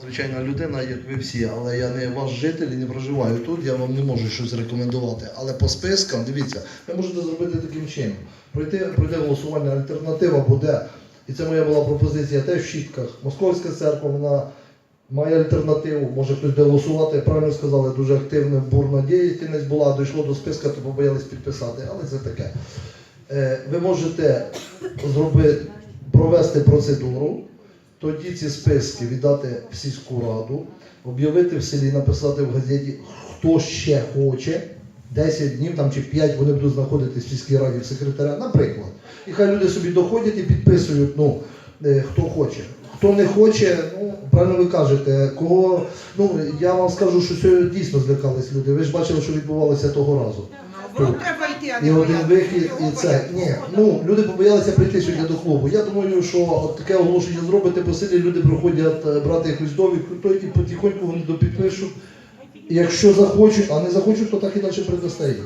Звичайна людина, як ви всі, але я не ваш житель і не проживаю тут, я вам не можу щось рекомендувати. Але по спискам, дивіться, ви можете зробити таким чином. Пройти голосування, альтернатива буде, і це моя була пропозиція теж в Щітках. Московська церква, вона має альтернативу, може хтось де голосувати, правильно сказали, дуже активна, бурна діяльність була, дійшло до списка, то побоялись підписати, але це таке. Ви можете провести процедуру, тоді ці списки віддати в сільську раду, об'явити в селі, написати в газеті, хто ще хоче, 10 днів там, чи 5 вони будуть знаходитись в сільській раді в секретаря, наприклад. І хай люди собі доходять і підписують, хто хоче. Хто не хоче, правильно ви кажете, я вам скажу, що сьогодні дійсно злякались люди. Ви ж бачили, що відбувалося того разу. Треба йти, а не І один вихід, і це. Люди побоялися прийти сьогодні до клубу. Я думаю, що таке оголошення зробите по селі, люди приходять брати якусь довідку, і потихоньку вони допідпишуть. І якщо захочуть, а не захочуть, то так і далі предоставить.